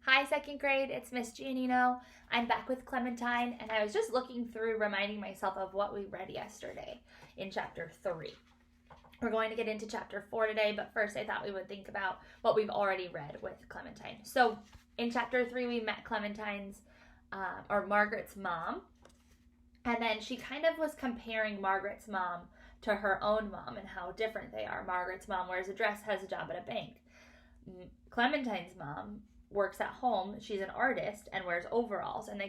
Hi, second grade. It's Miss Giannino. I'm back with Clementine, and I was just looking through, reminding myself of what we read yesterday in chapter 3. We're going to get into chapter 4 today, but first I thought we would think about what we've already read with Clementine. So in chapter 3, we met Clementine's, or Margaret's mom, and then she kind of was comparing Margaret's mom to her own mom and how different they are. Margaret's mom wears a dress, has a job at a bank. Clementine's mom works at home. She's an artist and wears overalls. And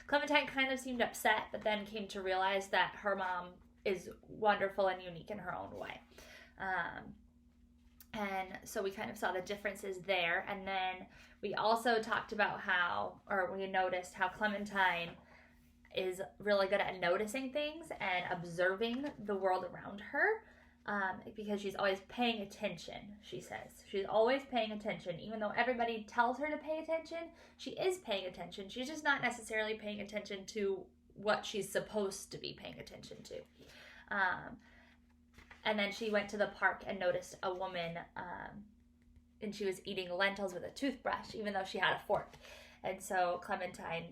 Clementine kind of seemed upset, but then came to realize that her mom is wonderful and unique in her own way. And so we kind of saw the differences there. And then we also talked about we noticed how Clementine is really good at noticing things and observing the world around her. Because she's always paying attention, she says. She's always paying attention. Even though everybody tells her to pay attention, she is paying attention. She's just not necessarily paying attention to what she's supposed to be paying attention to. And then she went to the park and noticed a woman, and she was eating lentils with a toothbrush, even though she had a fork. And so Clementine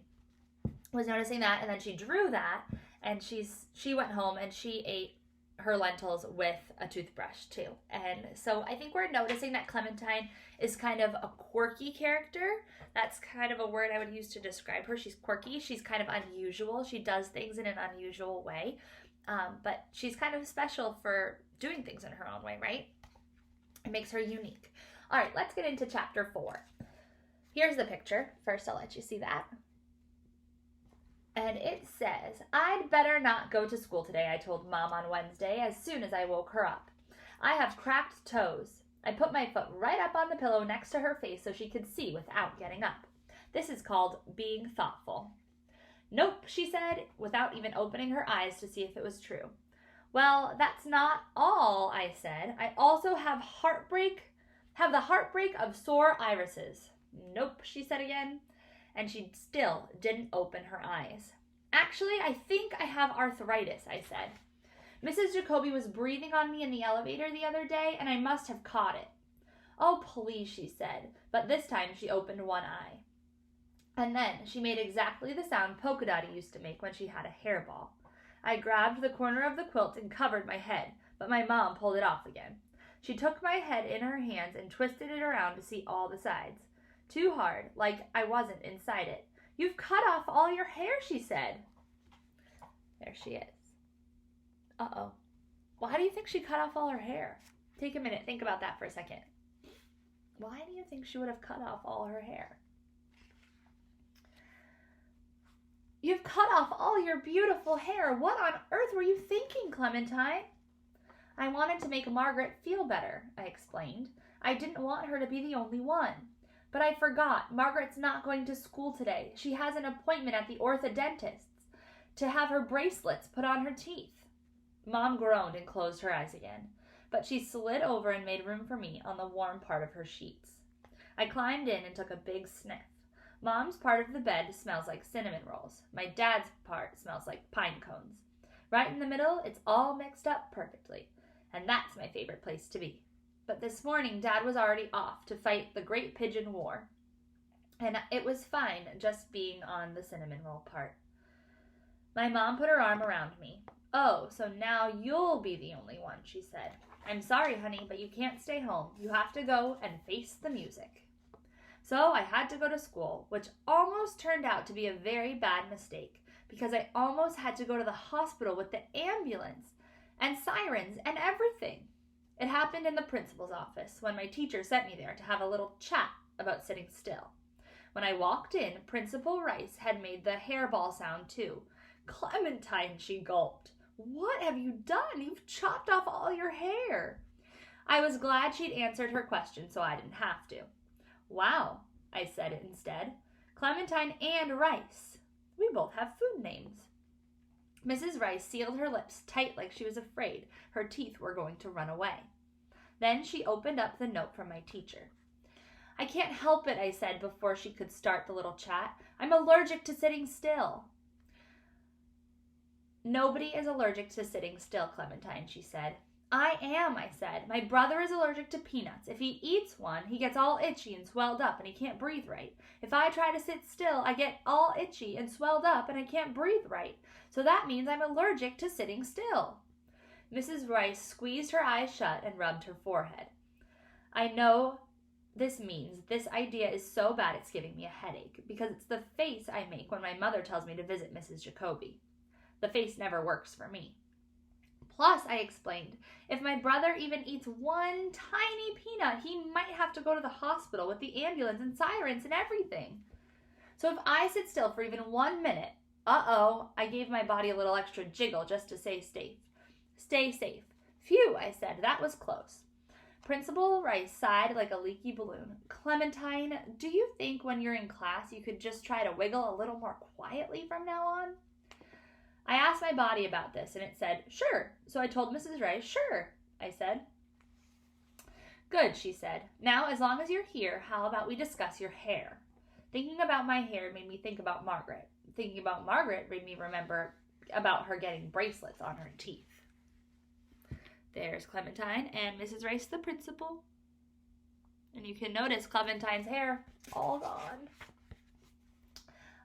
was noticing that, and then she drew that, and she went home and she ate her lentils with a toothbrush too. And so I think we're noticing that Clementine is kind of a quirky character. That's kind of a word I would use to describe her. She's quirky. She's kind of unusual. She does things in an unusual way. But she's kind of special for doing things in her own way, right? It makes her unique. All right, let's get into chapter 4. Here's the picture. First, I'll let you see that. And it says, "I'd better not go to school today," I told Mom on Wednesday as soon as I woke her up. "I have cracked toes." I put my foot right up on the pillow next to her face so she could see without getting up. This is called being thoughtful. "Nope," she said, without even opening her eyes to see if it was true. "Well, that's not all," I said. "I also have the heartbreak of sore irises." "Nope," she said again. And she still didn't open her eyes. "Actually, I think I have arthritis," I said. "Mrs. Jacoby was breathing on me in the elevator the other day, and I must have caught it." "Oh, please," she said, but this time she opened one eye. And then she made exactly the sound Polka Dotty used to make when she had a hairball. I grabbed the corner of the quilt and covered my head, but my mom pulled it off again. She took my head in her hands and twisted it around to see all the sides. Too hard, like I wasn't inside it. "You've cut off all your hair," she said. There she is. Uh-oh. Well, how do you think she cut off all her hair? Take a minute, think about that for a second. Why do you think she would have cut off all her hair? "You've cut off all your beautiful hair. What on earth were you thinking, Clementine?" "I wanted to make Margaret feel better," I explained. "I didn't want her to be the only one. But I forgot. Margaret's not going to school today. She has an appointment at the orthodontist's to have her bracelets put on her teeth." Mom groaned and closed her eyes again, but she slid over and made room for me on the warm part of her sheets. I climbed in and took a big sniff. Mom's part of the bed smells like cinnamon rolls. My dad's part smells like pine cones. Right in the middle, it's all mixed up perfectly, and that's my favorite place to be. But this morning, Dad was already off to fight the Great Pigeon War, and it was fine just being on the cinnamon roll part. My mom put her arm around me. "Oh, so now you'll be the only one," she said. "I'm sorry, honey, but you can't stay home. You have to go and face the music." So I had to go to school, which almost turned out to be a very bad mistake, because I almost had to go to the hospital with the ambulance and sirens and everything. It happened in the principal's office when my teacher sent me there to have a little chat about sitting still. When I walked in, Principal Rice had made the hairball sound too. "Clementine," she gulped. "What have you done? You've chopped off all your hair." I was glad she'd answered her question so I didn't have to. "Wow," I said instead. "Clementine and Rice. We both have food names." Mrs. Rice sealed her lips tight like she was afraid her teeth were going to run away. Then she opened up the note from my teacher. "I can't help it," I said before she could start the little chat. "I'm allergic to sitting still." "Nobody is allergic to sitting still, Clementine," she said. I am, I said. My brother is allergic to peanuts. If he eats one, he gets all itchy and swelled up and he can't breathe right. If I try to sit still, I get all itchy and swelled up and I can't breathe right. So that means I'm allergic to sitting still. Mrs. Rice squeezed her eyes shut and rubbed her forehead. I know this means this idea is so bad it's giving me a headache, because it's the face I make when my mother tells me to visit Mrs. Jacoby. The face never works for me. Plus, I explained, if my brother even eats one tiny peanut, he might have to go to the hospital with the ambulance and sirens and everything. So if I sit still for even 1 minute, I gave my body a little extra jiggle just to stay safe. Stay safe. Phew, I said, that was close. Principal Rice sighed like a leaky balloon. Clementine, do you think when you're in class you could just try to wiggle a little more quietly from now on? I asked my body about this, and it said, sure. So I told Mrs. Rice, sure, I said. Good, she said. Now, as long as you're here, how about we discuss your hair? Thinking about my hair made me think about Margaret. Thinking about Margaret made me remember about her getting bracelets on her teeth. There's Clementine and Mrs. Rice, the principal. And you can notice Clementine's hair all gone.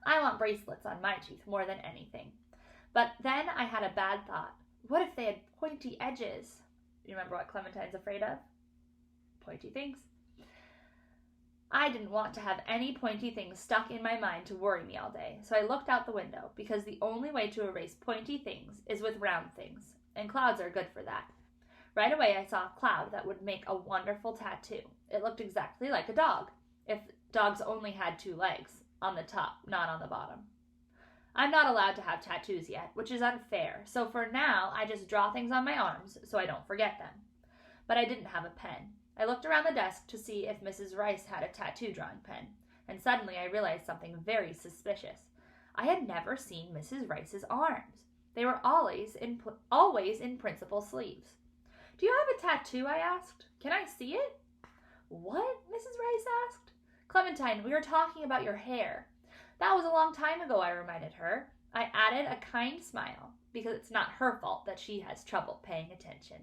I want bracelets on my teeth more than anything. But then I had a bad thought. What if they had pointy edges? You remember what Clementine's afraid of? Pointy things. I didn't want to have any pointy things stuck in my mind to worry me all day, so I looked out the window, because the only way to erase pointy things is with round things, and clouds are good for that. Right away I saw a cloud that would make a wonderful tattoo. It looked exactly like a dog, if dogs only had 2 legs, on the top, not on the bottom. I'm not allowed to have tattoos yet, which is unfair, so for now I just draw things on my arms so I don't forget them. But I didn't have a pen. I looked around the desk to see if Mrs. Rice had a tattoo drawing pen, and suddenly I realized something very suspicious. I had never seen Mrs. Rice's arms. They were always in principal sleeves. Do you have a tattoo? I asked. Can I see it? What? Mrs. Rice asked. Clementine, we were talking about your hair. That was a long time ago, I reminded her. I added a kind smile, because it's not her fault that she has trouble paying attention.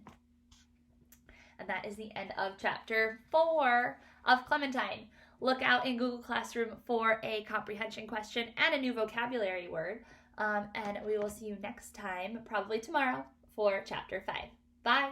And that is the end of chapter 4 of Clementine. Look out in Google Classroom for a comprehension question and a new vocabulary word. And we will see you next time, probably tomorrow, for chapter 5. Bye!